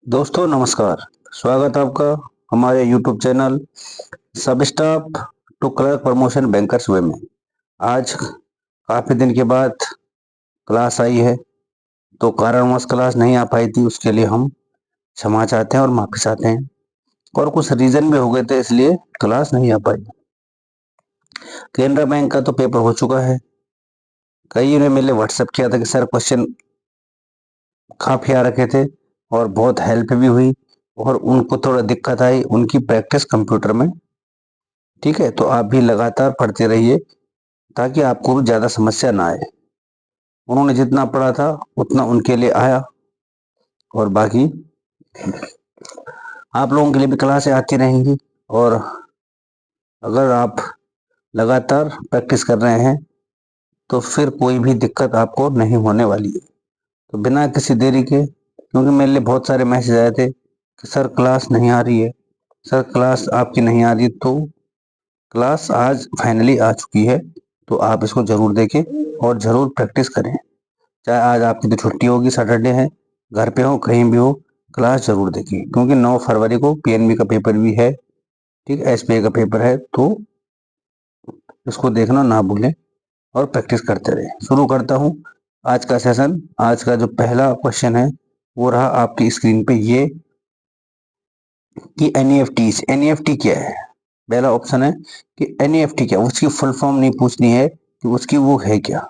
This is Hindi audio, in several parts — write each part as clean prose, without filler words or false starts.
दोस्तों नमस्कार। स्वागत है आपका हमारे YouTube चैनल सब staff to clerk promotion bankers way में। आज काफी दिन के बाद क्लास आई है, तो कारणवश क्लास नहीं आ पाई थी, उसके लिए हम क्षमा चाहते हैं और माफी चाहते हैं। और कुछ रीजन भी हो गए थे, इसलिए क्लास नहीं आ पाई। केनरा बैंक का तो पेपर हो चुका है। कई ने मेरे व्हाट्सएप किया था कि सर क्वेश्चन काफी आ रखे थे और बहुत हेल्प भी हुई, और उनको थोड़ा दिक्कत आई उनकी प्रैक्टिस कंप्यूटर में। ठीक है, तो आप भी लगातार पढ़ते रहिए ताकि आपको भी ज्यादा समस्या ना आए। उन्होंने जितना पढ़ा था उतना उनके लिए आया, और बाकी आप लोगों के लिए भी क्लासें आती रहेंगी। और अगर आप लगातार प्रैक्टिस कर रहे हैं तो फिर कोई भी दिक्कत आपको नहीं होने वाली है। तो बिना किसी देरी के, क्योंकि मेरे लिए बहुत सारे मैसेज आए थे कि सर क्लास नहीं आ रही है, सर क्लास आपकी नहीं आ रही, तो क्लास आज फाइनली आ चुकी है। तो आप इसको जरूर देखें और जरूर प्रैक्टिस करें। चाहे आज आपकी तो छुट्टी होगी, सैटरडे है, घर पे हो कहीं भी हो, क्लास जरूर देखिए, क्योंकि 9 फरवरी को पीएनबी का पेपर भी है। ठीक, एसबीआई का पेपर है, तो इसको देखना ना भूलें और प्रैक्टिस करते रहें। शुरू करता हूँ आज का सेशन। आज का जो पहला क्वेश्चन है वो रहा आपकी स्क्रीन पे, ये कि एनईएफटी क्या है। पहला ऑप्शन है कि एनईएफटी क्या, उसकी फुल फॉर्म नहीं पूछनी है कि उसकी वो है क्या,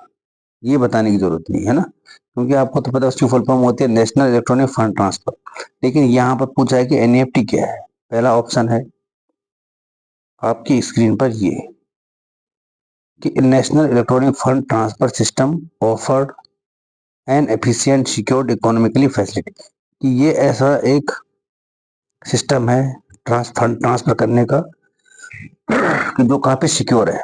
ये बताने की जरूरत नहीं है ना, क्योंकि आपको तो पता है उसकी फुल फॉर्म होती है नेशनल इलेक्ट्रॉनिक फंड ट्रांसफर। लेकिन यहाँ पर पूछा है कि एनईएफटी क्या है। पहला ऑप्शन है आपकी स्क्रीन पर ये कि national electronic fund transfer system offered N efficient secured economically facility, कि ये ऐसा एक सिस्टम है फंड ट्रांसफर करने का कि जो काफी सिक्योर है।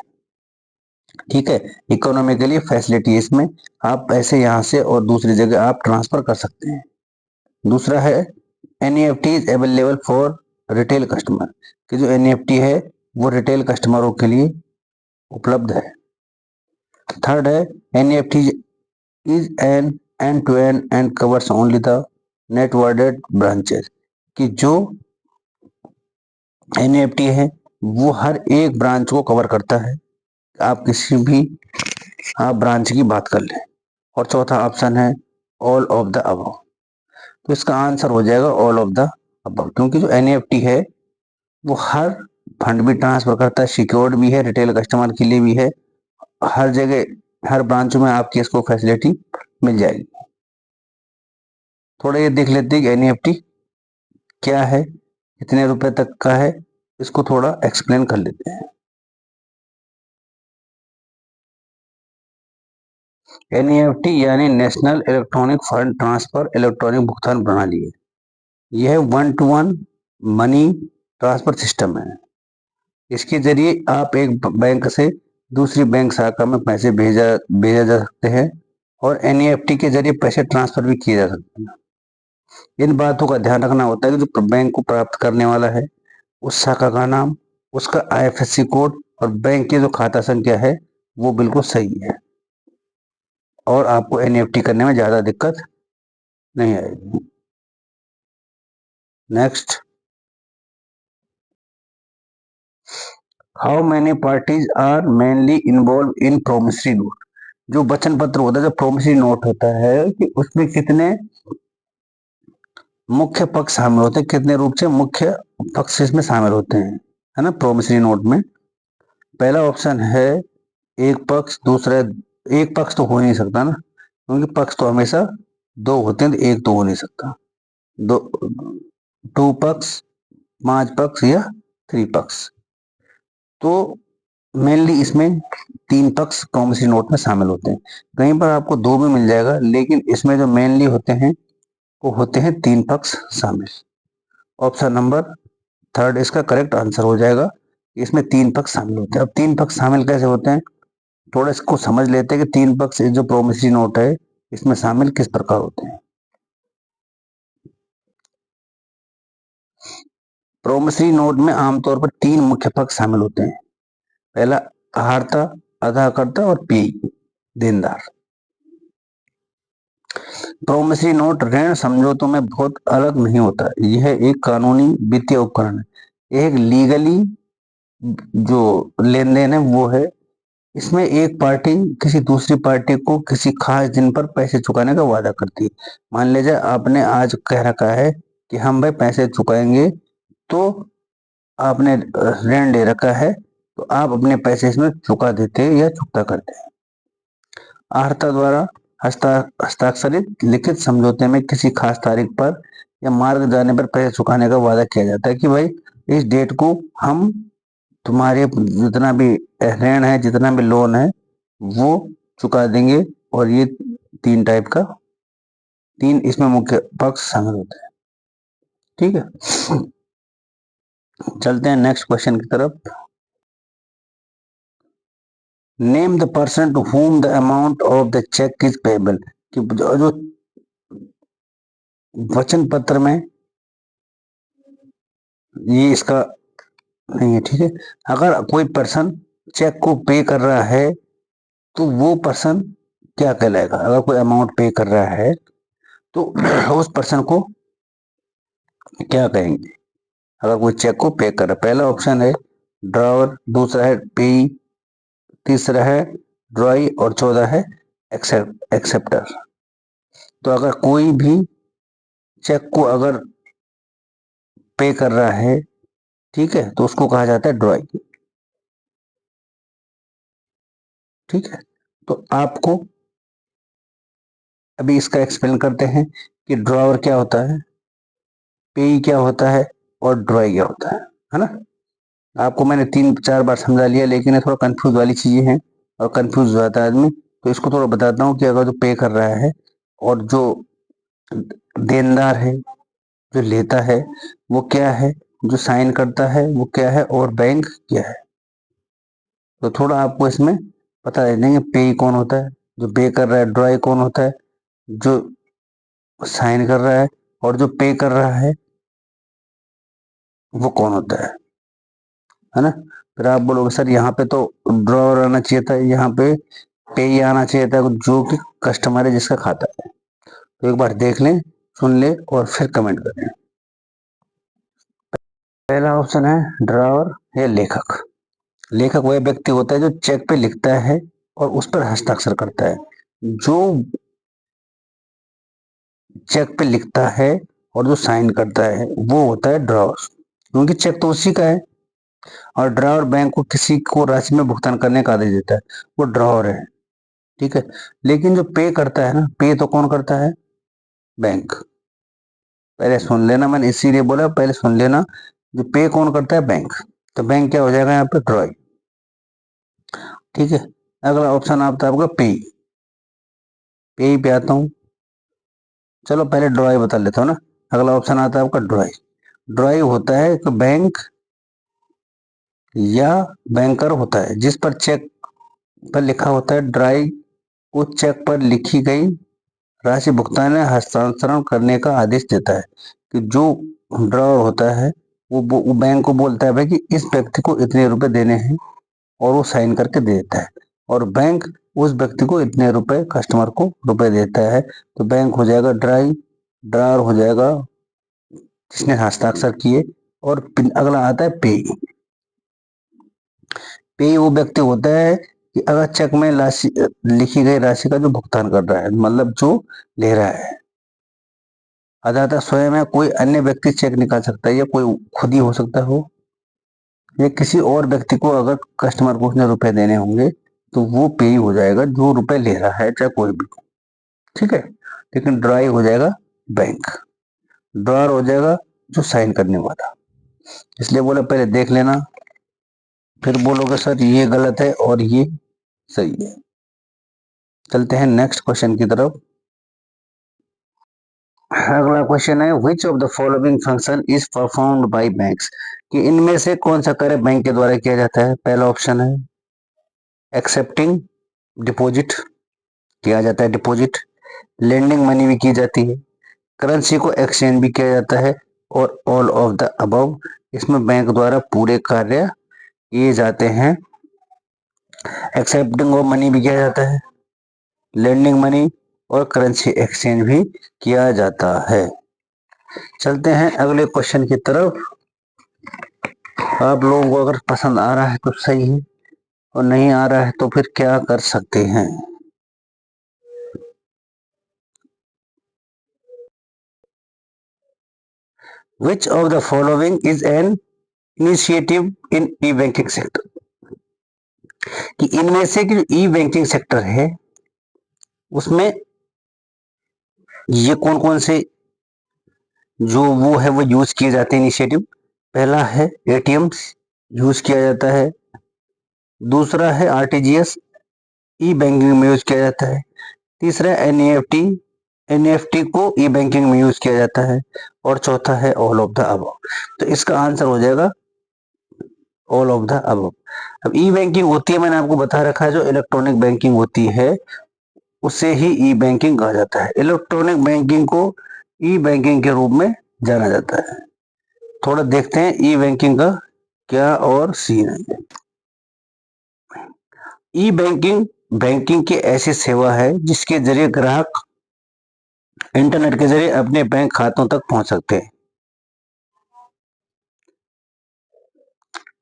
ठीक है, इकोनॉमिकली फैसिलिटी, इसमें आप पैसे यहाँ से और दूसरी जगह आप ट्रांसफर कर सकते हैं। दूसरा है NEFT is available for retail customer, कि जो एनईएफटी है वो रिटेल कस्टमरों के लिए उपलब्ध है। थर्ड है NEFT is an end to end covers only the networked branches, कि जो एनईएफटी है वो हर एक ब्रांच को कवर करता है। आप किसी भी आप ब्रांच की बात कर लें। और चौथा ऑप्शन है ऑल ऑफ द अबव, तो इसका आंसर हो जाएगा ऑल ऑफ द अबव, क्योंकि जो एनईएफटी है वो हर फंड भी ट्रांसफर करता है, सिक्योर्ड भी है, रिटेल कस्टमर के लिए भी है, हर जगह हर ब्रांच में आपकी इसको फैसिलिटी मिल जाएगी। थोड़ा ये देख लेते हैं कि एनईएफटी क्या है, कितने रुपए तक का है, इसको थोड़ा एक्सप्लेन कर लेते हैं। एनईएफटी यानी national electronic fund transfer electronic भुगतान प्रणाली है। यह one two one money transfer system है। इसके जरिए आप एक बैंक से दूसरी बैंक शाखा में पैसे भेजा भेजा जा सकते हैं, और एनईएफटी के जरिए पैसे ट्रांसफर भी किए जा सकते हैं। इन बातों का ध्यान रखना होता है कि जो बैंक को प्राप्त करने वाला है, उस शाखा का नाम, उसका आईएफएससी कोड और बैंक की जो खाता संख्या है वो बिल्कुल सही है, और आपको एनईएफटी करने में ज्यादा दिक्कत नहीं आएगी। Next, how many parties are mainly involve in promissory note, जो वचन पत्र होता है, जो प्रोमिसरी नोट होता है, कि उसमें कितने मुख्य पक्ष शामिल होते हैं, कितने रूप से मुख्य पक्ष इसमें शामिल होते हैं, है ना, प्रोमिसरी नोट में। पहला ऑप्शन है एक पक्ष, दूसरा एक पक्ष तो हो ही नहीं सकता ना, क्योंकि पक्ष तो हमेशा दो होते हैं, तो एक तो हो नहीं सकता। दो, टू पक्ष, पांच पक्ष या थ्री पक्ष। तो मेनली इसमें तीन पक्ष प्रोमिसरी नोट में शामिल होते हैं। कहीं पर आपको दो भी मिल जाएगा, लेकिन इसमें जो मेनली होते हैं वो होते हैं तीन पक्ष शामिल। ऑप्शन नंबर थर्ड इसका करेक्ट आंसर हो जाएगा। इसमें तीन पक्ष शामिल होते हैं। अब तीन पक्ष शामिल कैसे होते हैं, थोड़ा इसको समझ लेते हैं कि तीन पक्ष जो प्रोमिसरी नोट है इसमें शामिल किस प्रकार होते हैं। प्रोमिसरी नोट में आमतौर पर तीन मुख्य पक्ष शामिल होते हैं। पहला आहारता, अदाकर्ता और पेयी, देनदार। प्रोमिसरी नोट ऋण समझौतों में बहुत अलग नहीं होता। यह एक कानूनी वित्तीय उपकरण है। एक लीगली जो लेन देन है वो है। इसमें एक पार्टी किसी दूसरी पार्टी को किसी खास दिन पर पैसे चुकाने का वादा करती है। मान लीजिए आपने आज कह रखा है कि हम भाई पैसे चुकाएंगे, तो आपने ऋण ले रखा है, तो आप अपने पैसे इसमें चुका देते हैं या चुकता करते हैं। आहर्ता द्वारा हस्ताक्षरित लिखित समझौते में किसी खास तारीख पर या मार्ग जाने पर पैसे चुकाने का वादा किया जाता है कि भाई इस डेट को हम तुम्हारे जितना भी ऋण है, जितना भी लोन है, वो चुका देंगे। और ये तीन टाइप का, तीन इसमें मुख्य पक्ष शामिल होते हैं। ठीक है, चलते हैं नेक्स्ट क्वेश्चन की तरफ। Name the person to whom the amount of the cheque is payable. कि जो वचन पत्र में ये इसका नहीं है। ठीक है, अगर कोई पर्सन चेक को पे कर रहा है तो वो पर्सन क्या कहलाएगा। अगर कोई अमाउंट पे कर रहा है तो उस पर्सन को क्या कहेंगे। अगर कोई चेक को पे कर रहा है, पहला ऑप्शन है ड्रॉवर, दूसरा है पेई, तीसरा है ड्रॉई और चौथा है एक्सेप्टर। तो अगर कोई भी चेक को अगर पे कर रहा है, ठीक है, तो उसको कहा जाता है ड्रॉई। ठीक है, तो आपको अभी इसका एक्सप्लेन करते हैं कि ड्रॉवर क्या होता है, पेई क्या होता है और ड्रॉई क्या होता है ना। आपको मैंने 3-4 बार समझा लिया, लेकिन ये थोड़ा कंफ्यूज वाली चीजें हैं और कंफ्यूज हो जाता है आदमी। तो इसको थोड़ा बताता हूँ कि अगर जो पे कर रहा है और जो देनदार है, जो लेता है वो क्या है, जो साइन करता है वो क्या है और बैंक क्या है। तो थोड़ा आपको इसमें पता दे देंगे पे कौन होता है, जो पे कर रहा है, ड्रॉई कौन होता है, जो साइन कर रहा है, और जो पे कर रहा है वो कौन होता है ना। फिर आप बोलोगे सर यहाँ पे तो ड्रॉवर आना चाहिए था, यहाँ पे पे ही आना चाहिए था, जो कि कस्टमर है जिसका खाता है। तो एक बार देख लें, सुन ले और फिर कमेंट करें। पहला ऑप्शन है ड्रॉवर या लेखक। लेखक वह व्यक्ति होता है जो चेक पे लिखता है और उस पर हस्ताक्षर करता है। जो चेक पे लिखता है और जो साइन करता है वो होता है ड्रॉवर, क्योंकि चेक तो उसी का है। और ड्रॉवर बैंक को किसी को राशि में भुगतान करने का आदेश देता है, वो ड्रॉवर है। ठीक है, लेकिन जो पे करता है ना, पे तो कौन करता है, बैंक। पहले सुन लेना, मैंने इसीलिए बोला पहले सुन लेना, जो पे कौन करता है, बैंक। तो बैंक क्या हो जाएगा यहाँ पे, ड्रॉई। ठीक है, अगला ऑप्शन आता है आपका पे। पे पे आता हूँ, चलो पहले ड्रॉई बता लेता हूँ ना। अगला ऑप्शन आता है आपका ड्रॉई। ड्रॉई होता है एक बैंक या बैंकर होता है जिस पर चेक पर लिखा होता है ड्रॉई को चेक पर लिखी गई राशि भुगतान या हस्तांतरण करने का आदेश देता है। कि जो ड्रॉवर होता है वो बैंक को बोलता है भाई कि इस व्यक्ति को इतने रुपए देने हैं, और वो साइन करके दे देता है। और बैंक उस व्यक्ति को इतने रुपए, कस्टमर को रुपए देता है। तो बैंक हो जाएगा ड्राई, ड्रावर हो जाएगा जिसने हस्ताक्षर किए। और अगला आता है पे। पे वो व्यक्ति होता है कि अगर चेक में राशि लिखी गई राशि का जो भुगतान कर रहा है, मतलब जो ले रहा है। अदाता स्वयं है, कोई अन्य व्यक्ति चेक निकाल सकता है या कोई खुद ही हो सकता हो, या किसी और व्यक्ति को अगर कस्टमर को उसने रुपए देने होंगे तो वो पे ही हो जाएगा जो रुपए ले रहा है, चाहे कोई भी। ठीक है, लेकिन ड्राई हो जाएगा बैंक, ड्रॉर हो जाएगा जो साइन करने वाला। इसलिए बोला पहले देख लेना, फिर बोलोगे सर ये गलत है और ये सही है। चलते हैं नेक्स्ट क्वेश्चन की तरफ। अगला क्वेश्चन है विच of the following function is performed by banks. कि इनमें से कौन सा कार्य बैंक के द्वारा किया जाता है। पहला ऑप्शन है एक्सेप्टिंग डिपॉजिट, किया जाता है डिपॉजिट। लेंडिंग मनी भी की जाती है, करेंसी को एक्सचेंज भी किया जाता है, और ऑल ऑफ द अबव। इसमें बैंक द्वारा पूरे कार्य किए जाते हैं। एक्सेप्टिंग ऑफ मनी भी किया जाता है, लेंडिंग मनी और करेंसी एक्सचेंज भी किया जाता है। चलते हैं अगले क्वेश्चन की तरफ। आप लोगों को अगर पसंद आ रहा है तो सही है, और नहीं आ रहा है तो फिर क्या कर सकते हैं। Which of the following is an initiative in e-banking sector? कि इनमें से जो ई बैंकिंग सेक्टर है उसमें ये कौन कौन से जो वो है वो यूज किए जाते हैं इनिशिएटिव। पहला है एटीएम यूज किया जाता है, दूसरा है आरटीजीएस ई बैंकिंग में यूज किया जाता है, तीसरा एनईएफटी एनईएफटी को ई बैंकिंग में यूज किया जाता है, और चौथा है ऑल ऑफ द अबव। तो इसका आंसर हो जाएगा ऑल ऑफ द अबव। अब ई बैंकिंग होती है, मैंने आपको बता रखा है, जो इलेक्ट्रॉनिक बैंकिंग होती है उसे ही ई बैंकिंग कहा जाता है। इलेक्ट्रॉनिक बैंकिंग को ई बैंकिंग के रूप में जाना जाता है। थोड़ा देखते हैं ई बैंकिंग का क्या और सीन है। ई बैंकिंग बैंकिंग की ऐसी सेवा है जिसके जरिए ग्राहक इंटरनेट के जरिए अपने बैंक खातों तक पहुंच सकते हैं,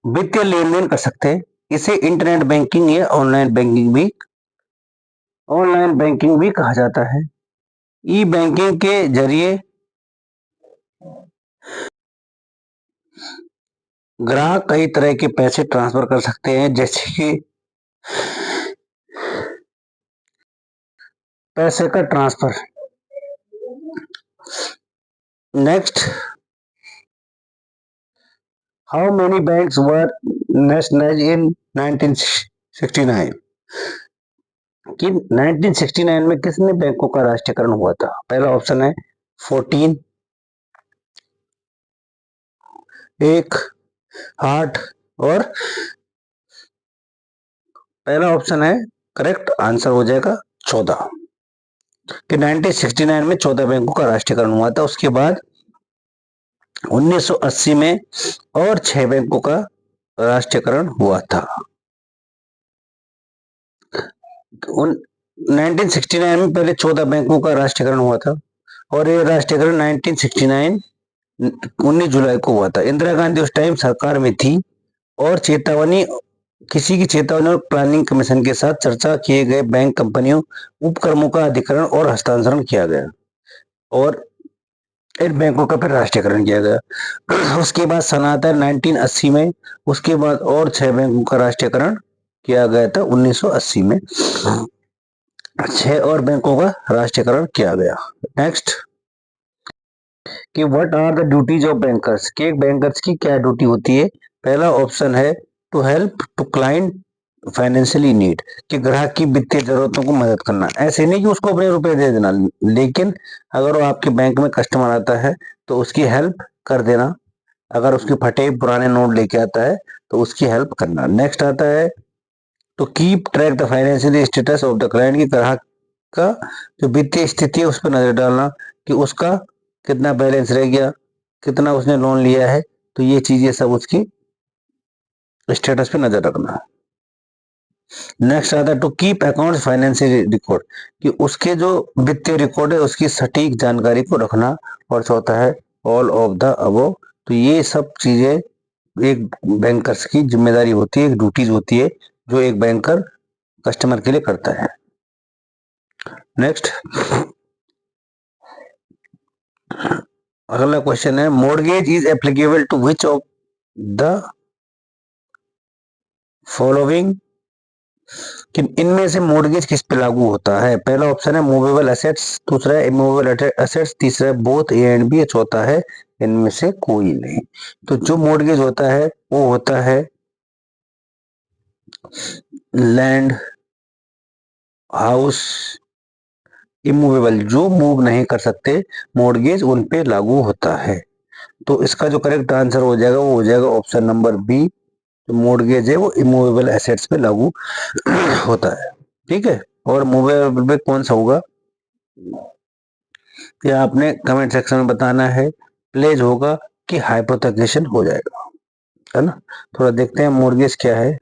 वित्तीय लेन देन कर सकते हैं। इसे इंटरनेट बैंकिंग या ऑनलाइन बैंकिंग भी कहा जाता है। ई बैंकिंग के जरिए ग्राहक कई तरह के पैसे ट्रांसफर कर सकते हैं, जैसे कि पैसे का transfer. Next, how many banks were nationalized in 1969? कि 1969 में कितने बैंकों का राष्ट्रीयकरण हुआ था? पहला ऑप्शन है 14, 1, 8 और पहला ऑप्शन है करेक्ट आंसर हो जाएगा 14। कि 1969 में 14 बैंकों का राष्ट्रीयकरण हुआ था। उसके बाद 1980 में और 6 बैंकों का राष्ट्रीयकरण हुआ था। 1969 में पहले 14 बैंकों का राष्ट्रीयकरण हुआ था, और ये राष्ट्रीयकरण 1969 19 जुलाई को हुआ था। इंदिरा गांधी उस टाइम सरकार में थी, और किसी की चेतावनी और प्लानिंग कमीशन के साथ चर्चा किए गए बैंक कंपनियों उपक्रमों का अधिग्रहण और हस्तांतरण किया गया, और इन बैंकों का फिर राष्ट्रीयकरण किया गया। उसके बाद सनातन 1980 में, उसके बाद और 6 बैंकों का राष्ट्रीयकरण किया गया था 1980 में। 6 और बैंकों का राष्ट्रीयकरण किया गया। नेक्स्ट, कि what are the duties of bankers? कि बैंकर्स की क्या ड्यूटी होती है? पहला ऑप्शन है to help to client financially need, कि ग्राहक की वित्तीय जरूरतों को मदद करना। ऐसे नहीं कि उसको अपने रुपए दे देना, लेकिन अगर वो आपके बैंक में कस्टमर आता है तो उसकी हेल्प कर देना। अगर उसके फटे पुराने नोट लेके आता है तो उसकी हेल्प करना। नेक्स्ट आता है to keep track the financial status of the client, की ग्राहक का जो वित्तीय स्थिति है उस पर नजर डालना, कि उसका कितना बैलेंस रह गया, कितना उसने लोन लिया है, तो ये चीजें सब उसकी स्टेटस पे नजर रखना। नेक्स्ट आता है to keep account financial record, कि उसके जो वित्तीय रिकॉर्ड है उसकी सटीक जानकारी को रखना। और चौथा है ऑल ऑफ द अबव। तो ये सब चीजें एक बैंकर्स की जिम्मेदारी होती है, एक ड्यूटीज होती है जो एक बैंकर कस्टमर के लिए करता है। नेक्स्ट, अगला क्वेश्चन है mortgage is applicable to which of the following? कि इनमें से मॉर्गेज किस पे लागू होता है? पहला ऑप्शन है मूवेबल एसेट्स, दूसरा है इमूवेबल एसेट्स, तीसरा है बोथ ए एंड बी, चौथा है इनमें से कोई नहीं। तो जो मॉर्गेज होता है वो होता है लैंड, हाउस, इमूवेबल, जो मूव नहीं कर सकते मॉर्गेज उन पे लागू होता है। तो इसका जो करेक्ट आंसर हो जाएगा वो हो जाएगा ऑप्शन नंबर बी। जो मॉर्गेज है वो इमूवेबल एसेट्स पे लागू होता है। ठीक है, और मूवेबल पे कौन सा होगा ये आपने कमेंट सेक्शन में बताना है। प्लेज होगा कि हाइपोथेकेशन हो जाएगा, है ना। थोड़ा देखते हैं मॉर्गेज क्या है।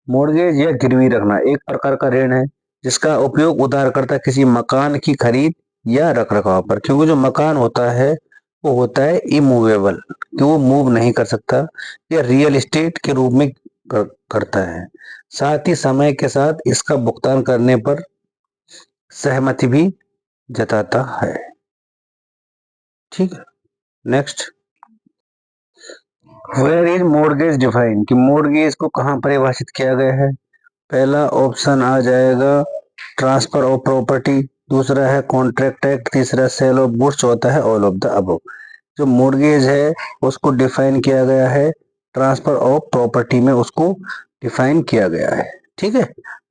मॉर्गेज या गिरवी रखना एक प्रकार का ऋण है जिसका उपयोग उधारकर्ता किसी मकान की खरीद या रखरखाव पर, क्योंकि जो मकान होता है वो होता है इमूवेबल, कि वो मूव नहीं कर सकता, या रियल एस्टेट के रूप में करता है। साथ ही समय के साथ इसका भुगतान करने पर सहमति भी जताता है। ठीक है, next, where is mortgage define, कि मोर्गेज को कहाँ परिभाषित किया गया है। पहला ऑप्शन आ जाएगा ट्रांसफर ऑफ प्रॉपर्टी, दूसरा है कॉन्ट्रैक्ट एक्ट, तीसरा सेल ऑफ गुड्स, चौथा है ऑल ऑफ द अबव। जो मोर्गेज है उसको डिफाइन किया गया है ट्रांसफर ऑफ प्रॉपर्टी में, उसको डिफाइन किया गया है। ठीक है,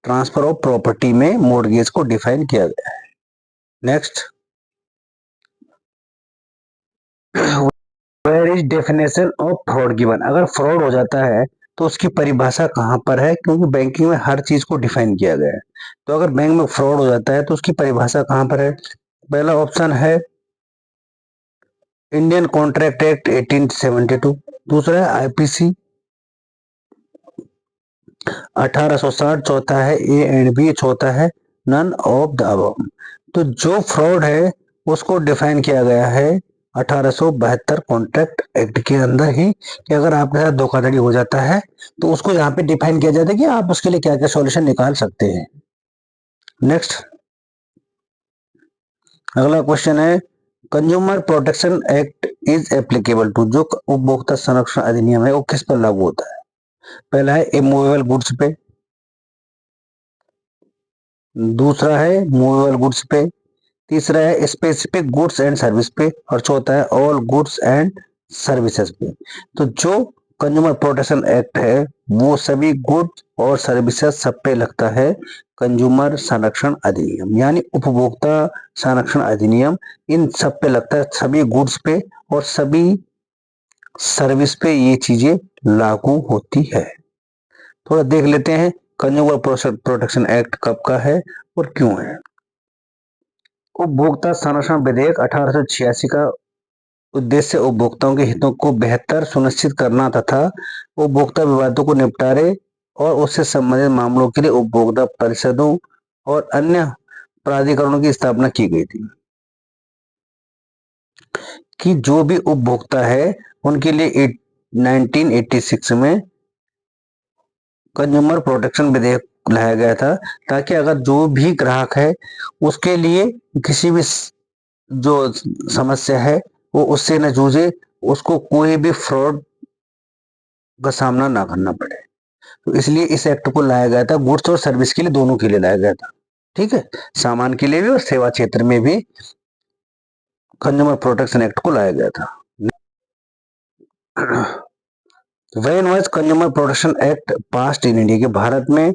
ट्रांसफर ऑफ प्रॉपर्टी में मोर्गेज को डिफाइन किया गया है। Next, where is definition of fraud given, अगर फ्रॉड हो जाता है तो उसकी परिभाषा कहाँ पर है, क्योंकि बैंकिंग में हर चीज को डिफाइन किया गया है। तो अगर बैंक में फ्रॉड हो जाता है तो उसकी परिभाषा कहाँ पर है। पहला ऑप्शन है इंडियन कॉन्ट्रैक्ट एक्ट 1872, दूसरा है आईपीसी 1860, चौथा है ए एंड बी, चौथा है नन ऑफ द अबव। तो जो फ्रॉड है उसको डिफाइन किया गया है 1872 कॉन्ट्रैक्ट एक्ट के अंदर ही, कि अगर आपके साथ धोखाधड़ी हो जाता है तो उसको यहाँ पे डिफाइन किया जाता है कि आप उसके लिए क्या क्या सॉल्यूशन निकाल सकते हैं। नेक्स्ट, अगला क्वेश्चन है consumer protection act is applicable to, जो उपभोक्ता संरक्षण अधिनियम है वो किस पर लागू होता है। पहला है इमूवेबल गुड्स पे, दूसरा है मूवेबल गुड्स पे, तीसरा है स्पेसिफिक गुड्स एंड सर्विस पे, और चौथा है ऑल गुड्स एंड सर्विसेज पे। तो जो कंज्यूमर प्रोटेक्शन एक्ट है वो सभी गुड्स और सर्विसेज सब पे लगता है कंज्यूमर संरक्षण अधिनियम, यानी उपभोक्ता संरक्षण अधिनियम इन सब पे लगता है, सभी गुड्स पे और सभी सर्विस पे ये चीजें लागू होती है। थोड़ा देख लेते हैं कंज्यूमर प्रोटेक्शन एक्ट कब का है और क्यों है। उपभोक्ता संरक्षण विधेयक 1886 का उद्देश्य उपभोक्ताओं के हितों को बेहतर सुनिश्चित करना तथा उपभोक्ता विवादों को निपटारे और उससे संबंधित मामलों के लिए उपभोक्ता परिषदों और अन्य प्राधिकरणों की स्थापना की गई थी, कि जो भी उपभोक्ता है उनके लिए 1986 में कंज्यूमर प्रोटेक्शन विधेयक लाया गया था, ताकि अगर जो भी ग्राहक है उसके लिए किसी भी जो समस्या है वो उससे न जूझे, उसको कोई भी फ्रॉड का सामना ना करना पड़े। तो इसलिए इस एक्ट को लाया गया था, गुड्स और सर्विस के लिए दोनों के लिए लाया गया था। ठीक है, सामान के लिए भी और सेवा क्षेत्र में भी कंज्यूमर प्रोटेक्शन एक्ट को लाया गया था। When was consumer protection act passed in India, के भारत में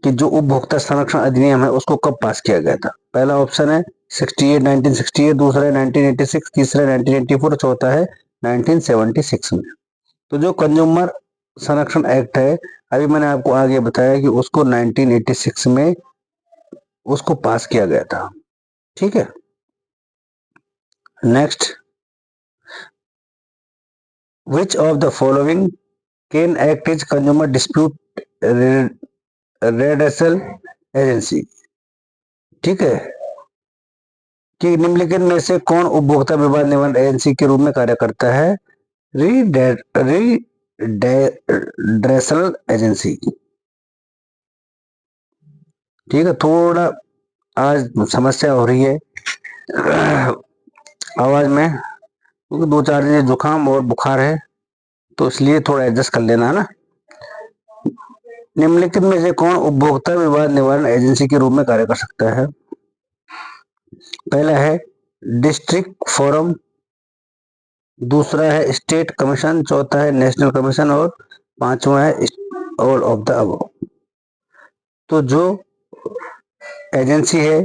कि जो उपभोक्ता संरक्षण अधिनियम है उसको कब पास किया गया था। पहला ऑप्शन है 1968, दूसरा है 1986, तीसरा 1984, चौथा है 1976 में। तो जो कंज्यूमर संरक्षण एक्ट है अभी मैंने आपको आगे बताया कि उसको 1986 में उसको पास किया गया था। ठीक है, next, which of the following can act is consumer dispute redressal agency. ठीक है, कि निम्नलिखित में से कौन उपभोक्ता विवाद निवारण एजेंसी के रूप में कार्य करता है। Redressal agency. ठीक है, थोड़ा आज समस्या हो रही है आवाज में, क्योंकि 2-4 दिन जुकाम और बुखार है, तो इसलिए थोड़ा एडजस्ट कर लेना है ना। निम्नलिखित में से कौन उपभोक्ता विवाद निवारण एजेंसी के रूप में कार्य कर सकता है। पहला है डिस्ट्रिक्ट फोरम, दूसरा है स्टेट कमीशन, चौथा है नेशनल कमीशन और पांचवा है ऑल ऑफ द अबव। तो जो एजेंसी है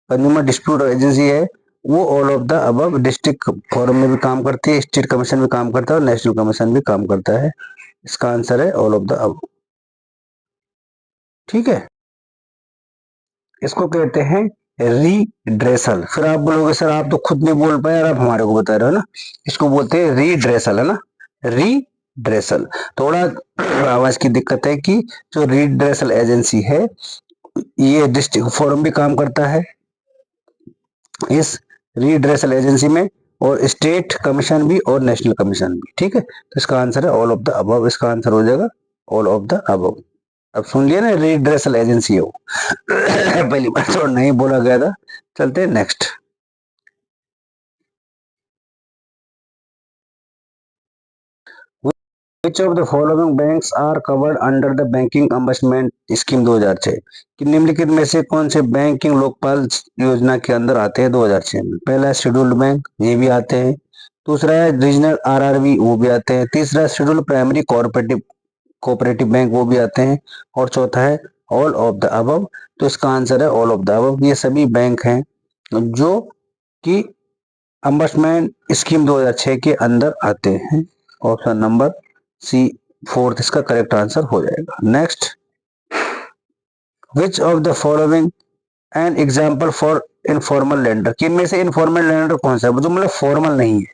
कंज्यूमर डिस्प्यूट एजेंसी है वो all of the above, district forum में भी काम करती है, स्टेट कमीशन भी काम करता है और नेशनल कमीशन भी काम करता है। इसका आंसर है ऑल ऑफ द अबव। ठीक है, इसको कहते हैं रीड्रेसल। फिर आप बोलोगे सर आप तो खुद नहीं बोल पाए और आप हमारे को बता रहे हो ना, इसको बोलते हैं रीड्रेसल, है ना, रीड्रेसल। थोड़ा आवाज की दिक्कत है कि जो रीड्रेसल एजेंसी है ये डिस्ट्रिक्ट फोरम भी काम करता है इस रीड्रेसल एजेंसी में, और स्टेट कमीशन भी और नेशनल कमीशन भी। ठीक है, तो इसका आंसर है ऑल ऑफ द अबव, इसका आंसर हो जाएगा ऑल ऑफ द अबव। अब सुन लिया ना, रीड्रेसल एजेंसी है वो। पहली बार तो नहीं बोला गया था। चलते हैं next. Which of the following banks are covered under the Banking Ombudsman Scheme 2006? कि निम्नलिखित में से कौन से बैंकिंग लोकपाल योजना के अंदर आते हैं 2006 में? पहला है शेड्यूल्ड बैंक, ये भी आते हैं। दूसरा है रीजनल आरआरबी, वो भी आते हैं। तीसरा शेड्यूल्ड प्राइमरी कोऑपरेटिव बैंक, वो भी आते हैं। और चौथा है ऑल ऑफ द अबव। तो इसका आंसर है ऑल ऑफ द अबव। ये सभी बैंक हैं जो कि अम्बड्समैन स्कीम 2006 के अंदर आते हैं। ऑप्शन नंबर सी फोर्थ इसका करेक्ट आंसर हो जाएगा। Next, which of the following an example for informal lender? कि इनमें से इनफॉर्मल लेंडर कौन सा है जो मतलब फॉर्मल नहीं है,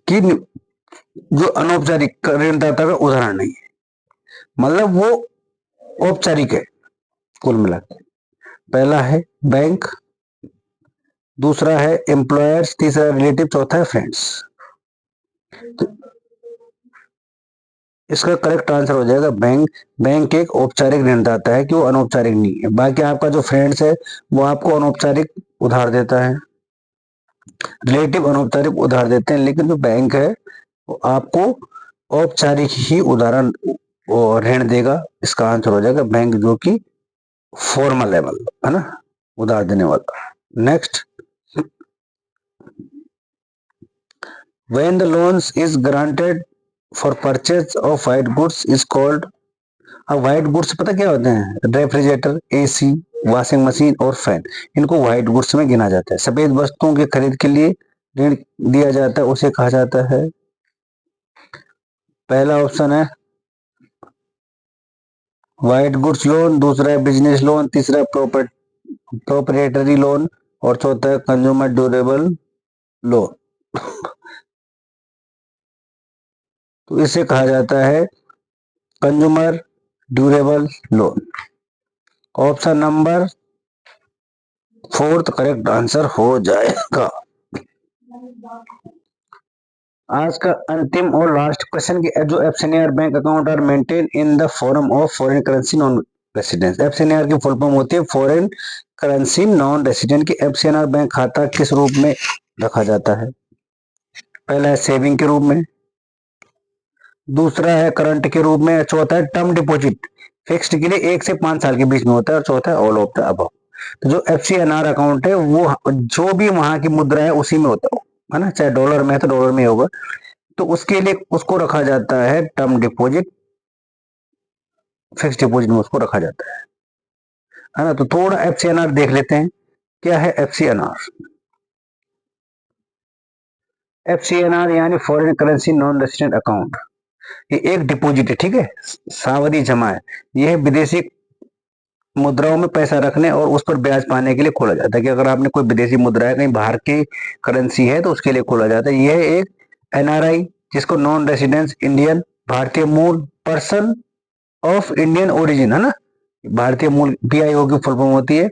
कि जो अनौपचारिक ऋणदाता का उदाहरण नहीं है, मतलब वो औपचारिक है कुल मिलाकर। पहला है बैंक, दूसरा है एम्प्लॉयर्स, तीसरा रिलेटिव, चौथा है फ्रेंड्स। तो इसका करेक्ट आंसर हो जाएगा बैंक। बैंक एक औपचारिक ऋणदाता है कि वो अनौपचारिक नहीं है। बाकी आपका जो फ्रेंड्स है वो आपको अनौपचारिक उधार देता है, रिलेटिव अनौपचारिक उधार देते हैं, लेकिन जो बैंक है वो आपको औपचारिक ही उदाहरण ऋण देगा। इसका आंसर हो जाएगा बैंक, जो कि फॉर्मल है, मतलब है ना, उधार देने वाला। Next, when the loans is granted for purchase of white goods is called। अब व्हाइट गुड्स पता क्या होते हैं? रेफ्रिजरेटर, एसी, वॉशिंग मशीन और फैन, इनको व्हाइट गुड्स में गिना जाता है। सफेद वस्तुओं की खरीद के लिए ऋण दिया जाता है, उसे कहा जाता है, पहला ऑप्शन है व्हाइट गुड्स लोन, दूसरा है बिजनेस लोन, तीसरा प्रोप्राइटरी लोन और चौथा है कंज्यूमर ड्यूरेबल लोन। तो इसे कहा जाता है consumer durable loan. Option number fourth correct answer हो जाएगा। आज का अंतिम और लास्ट क्वेश्चन की, जो FCR bank account are maintain in the form of foreign currency non residence. FCR की फुल फॉर्म होती है फॉरेन करेंसी नॉन रेसिडेंट। की एफसीआर बैंक खाता किस रूप में रखा जाता है? पहला है सेविंग के रूप में, दूसरा है करंट के रूप में, चौथा है टर्म डिपॉजिट, फिक्स्ड के लिए 1 से 5 साल के बीच में होता है, और चौथा है ऑल ऑफ द अबव। तो जो एफसीआर अकाउंट है वो जो भी वहां की मुद्रा है उसी में होता है ना, चाहे डॉलर में है तो डॉलर में होगा। तो उसके लिए उसको रखा जाता है टर्म डिपॉजिट, फिक्स्ड डिपॉजिट में उसको रखा जाता है ना। तो थोड़ा एफसीआर देख लेते हैं, क्या है एफसीआर? एफसीआर यानी foreign currency non resident account, ये एक डिपॉजिट है, ठीक है, सावधि जमा है। यह विदेशी मुद्राओं में पैसा रखने और उस पर ब्याज पाने के लिए खोला जाता है। कि अगर आपने कोई विदेशी मुद्रा है, कहीं बाहर की करेंसी है, तो उसके लिए खोला जाता है। यह एक एनआरआई, जिसको नॉन रेसिडेंस इंडियन, भारतीय मूल, पर्सन ऑफ इंडियन ओरिजिन, है ना, भारतीय मूल, पीआईओ की फुल फॉर्म होती है,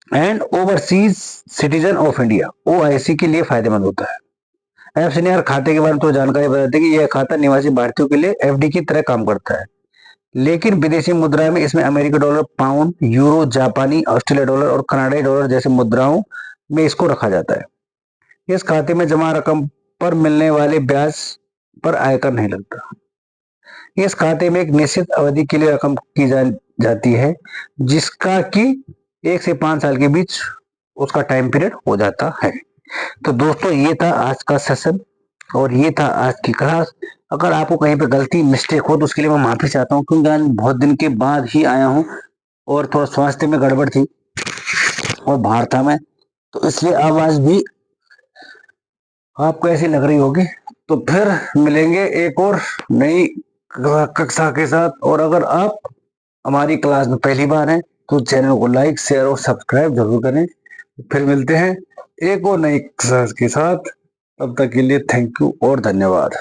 and overseas citizen of India, OIC के लिए फायदेमंद होता है। एफसीआर खाते के बारे में तो जानकारी बताते हैं कि यह खाता निवासी भारतीयों के लिए एफडी की तरह काम करता है, लेकिन विदेशी मुद्रा में इसमें अमेरिकी डॉलर, पाउंड, यूरो, जापानी, ऑस्ट्रेलिया डॉलर और कनाडाई डॉलर जैसे मुद्राओं में इसको रखा जाता है। इस खाते में जमा रकम पर मिलने वाले ब्याज पर आयकर नहीं लगता। इस खाते में एक निश्चित अवधि के लिए रकम की जाती है, जिसका कि 1 से 5 साल के बीच उसका टाइम पीरियड हो जाता है। तो दोस्तों ये था आज का सेशन और ये था आज की क्लास। अगर आपको कहीं पे गलती मिस्टेक हो तो उसके लिए मैं माफी चाहता हूँ, क्योंकि आज बहुत दिन के बाद ही आया हूँ और थोड़ा स्वास्थ्य में गड़बड़ थी और बाहर था मैं, तो इसलिए आवाज भी आपको ऐसी लग रही होगी। तो फिर मिलेंगे एक और नई कक्षा के साथ। और अगर आप हमारी क्लास में पहली बार हैं तो चैनल को लाइक, शेयर और सब्सक्राइब जरूर करें। फिर मिलते हैं एक और नई क्लास के साथ, तब तक के लिए थैंक यू और धन्यवाद।